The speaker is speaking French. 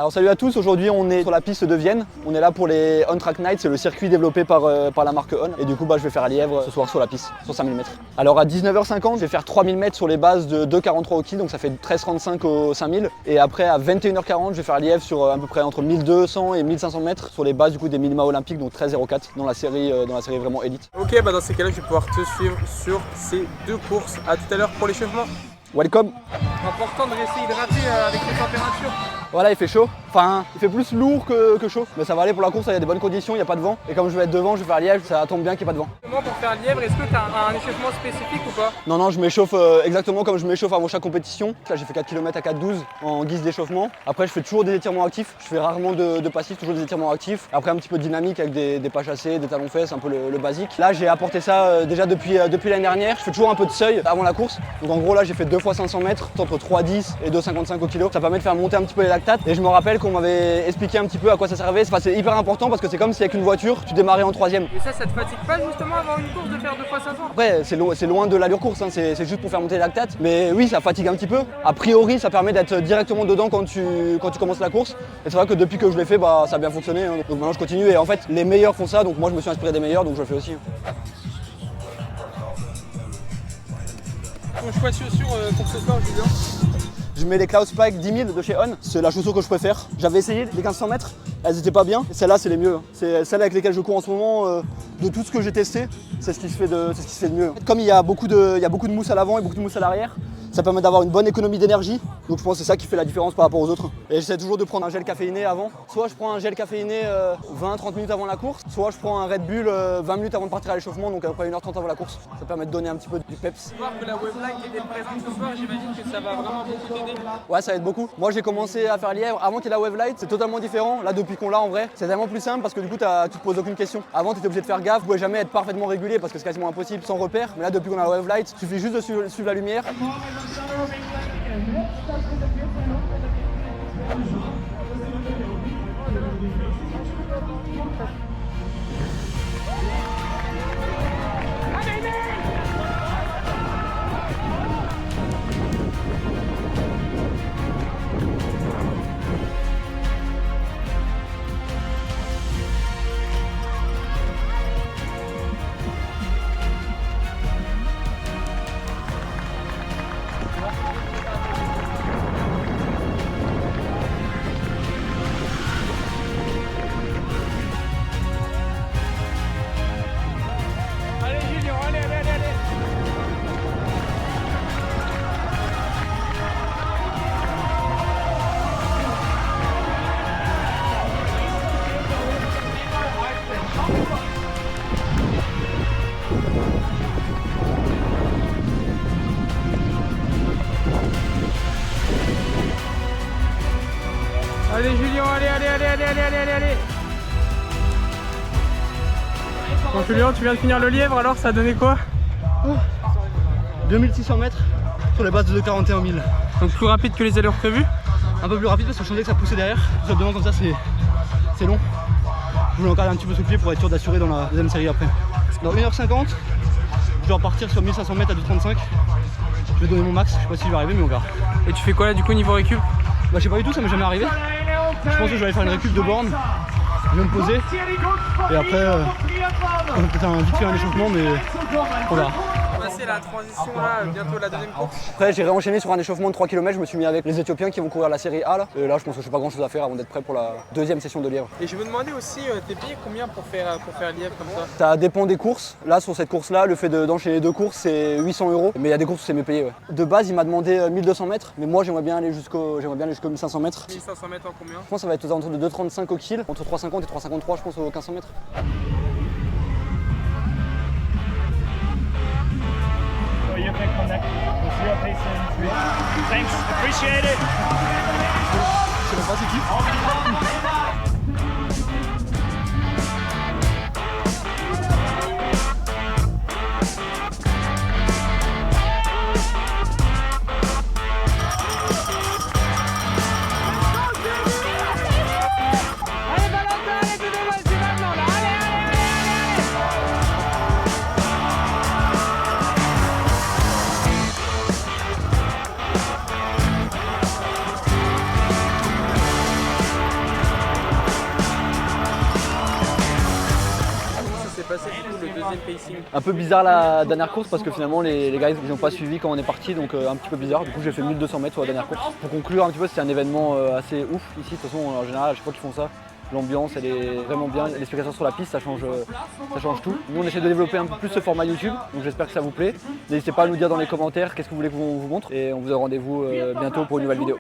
Alors salut à tous, aujourd'hui on est sur la piste de Vienne. On est là pour les On Track Nights, c'est le circuit développé par la marque On. Et du coup je vais faire à Lièvre ce soir sur la piste, sur 5000 mètres. Alors à 19h50, je vais faire 3000 mètres sur les bases de 2,43 au kill, donc ça fait 13,35 au 5000. Et après à 21h40, je vais faire à Lièvre sur à peu près entre 1200 et 1500 mètres sur les bases du coup des minima olympiques, donc 13,04 dans la série vraiment élite. Ok, bah dans ces cas-là, je vais pouvoir te suivre sur ces deux courses. À tout à l'heure pour l'échauffement. Welcome. Important de rester hydraté avec les températures. Voilà, il fait chaud. Enfin, il fait plus lourd que chaud. Mais ça va aller pour la course, il y a des bonnes conditions, il n'y a pas de vent. Et comme je vais être devant, je vais faire Lièvre, ça tombe bien qu'il n'y ait pas de vent. Pour faire Lièvre, est-ce que tu as un échauffement spécifique ou pas? Non, je m'échauffe exactement comme je m'échauffe avant chaque compétition. Là, j'ai fait 4 km à 4,12 en guise d'échauffement. Après, je fais toujours des étirements actifs. Je fais rarement de passifs, toujours des étirements actifs. Après, un petit peu de dynamique avec des pas chassés, des talons fesses, un peu le basique. Là, j'ai apporté ça déjà depuis l'année dernière. Je fais toujours un peu de seuil avant la course. Donc en gros, là, j'ai fait 2 fois 500 mètres, entre 3,10 et 2,55 au kilo. Ça permet de faire monter un petit peu les lactates. Et je me rappelle qu'on m'avait expliqué un petit peu à quoi ça servait. Enfin, c'est hyper important parce que c'est comme si avec une voiture, tu démarrais en 3ème. Et ça te fatigue pas justement avant une course de faire 2 fois 500? Après, c'est loin de l'allure course, hein. C'est juste pour faire monter les lactates. Mais oui, ça fatigue un petit peu. A priori, ça permet d'être directement dedans quand tu commences la course. Et c'est vrai que depuis que je l'ai fait, bah, ça a bien fonctionné. Hein. Donc maintenant, je continue. Et en fait, les meilleurs font ça. Donc moi, je me suis inspiré des meilleurs, donc je le fais aussi. Ton choix de chaussures pour ce soir, Julien? Je mets les Cloud Spike 10 000 de chez On, c'est la chaussure que je préfère. J'avais essayé les 1500 mètres, elles étaient pas bien. Celles-là, c'est les mieux. C'est celles avec lesquelles je cours en ce moment. De tout ce que j'ai testé, c'est ce qui se fait de mieux. Comme il y a beaucoup de mousse à l'avant et beaucoup de mousse à l'arrière, ça permet d'avoir une bonne économie d'énergie. Donc je pense que c'est ça qui fait la différence par rapport aux autres. Et j'essaie toujours de prendre un gel caféiné avant. Soit je prends un gel caféiné 20-30 minutes avant la course, soit je prends un Red Bull 20 minutes avant de partir à l'échauffement, donc après 1h30 avant la course. Ça permet de donner un petit peu du peps. Voir que la webline était présente ce soir, j'imagine que ça va vraiment beaucoup t'aider. Ouais, ça aide beaucoup. Moi j'ai commencé à faire Lièvre avant qu'il y ait la Wavelight, c'est totalement différent. Là depuis qu'on l'a en vrai, c'est tellement plus simple parce que du coup tu te poses aucune question. Avant tu étais obligé de faire gaffe, vous pouvez jamais être parfaitement régulier parce que c'est quasiment impossible sans repère. Mais là depuis qu'on a la Wavelight, il suffit juste de suivre la lumière. Allez Julien, allez. Bon Julien, tu viens de finir le Lièvre, alors ça a donné quoi? 2600 mètres sur les bases de 2,41 au 1000. Donc plus rapide que les allures prévues? Un peu plus rapide parce que je sentais que ça poussait derrière. Tout simplement comme ça c'est long. Je voulais encore aller un petit peu sous le pied pour être sûr d'assurer dans la deuxième série après. Dans 1h50, je dois repartir sur 1500 mètres à 2,35. Je vais donner mon max, je sais pas si je vais arriver mais on verra. Et tu fais quoi là du coup niveau récup? Bah je sais pas du tout, ça m'est jamais arrivé. Je pense que je vais aller faire une récup de borne. Je vais me poser et après peut-être vite fait un échauffement mais on verra. C'est la transition là, bientôt la deuxième course. Après j'ai réenchaîné sur un échauffement de 3 km, je me suis mis avec les Éthiopiens qui vont courir la série A là. Et là je pense que je n'ai pas grand chose à faire avant d'être prêt pour la deuxième session de Lièvre. Et je me demandais aussi, t'es payé combien pour faire Lièvre comme ça? Ça dépend des courses. Là sur cette course là, le fait d'enchaîner 2 courses c'est 800 €. Mais il y a des courses où c'est mieux payé. Ouais. De base il m'a demandé 1200 mètres, mais moi j'aimerais bien aller jusqu'au 1500 mètres. 1500 mètres en combien? Je pense que ça va être aux alentours de 2,35 au kill, entre 3,50 et 3,53 je pense aux 1500 mètres. You can connect with your pace in 3. Thanks, appreciate it. Je sais pas c'est qui. deuxième pacing. Un peu bizarre la dernière course parce que finalement les gars ils n'ont pas suivi quand on est parti, donc un petit peu bizarre. Du coup j'ai fait 1200 mètres sur la dernière course. Pour conclure un petit peu, c'était un événement assez ouf ici. De toute façon en général à chaque fois qu'ils font ça, l'ambiance elle est vraiment bien, l'explication sur la piste ça change tout. Nous on essaie de développer un peu plus ce format YouTube, donc j'espère que ça vous plaît. N'hésitez pas à nous dire dans les commentaires qu'est-ce que vous voulez qu'on vous montre et on vous donne rendez-vous bientôt pour une nouvelle vidéo.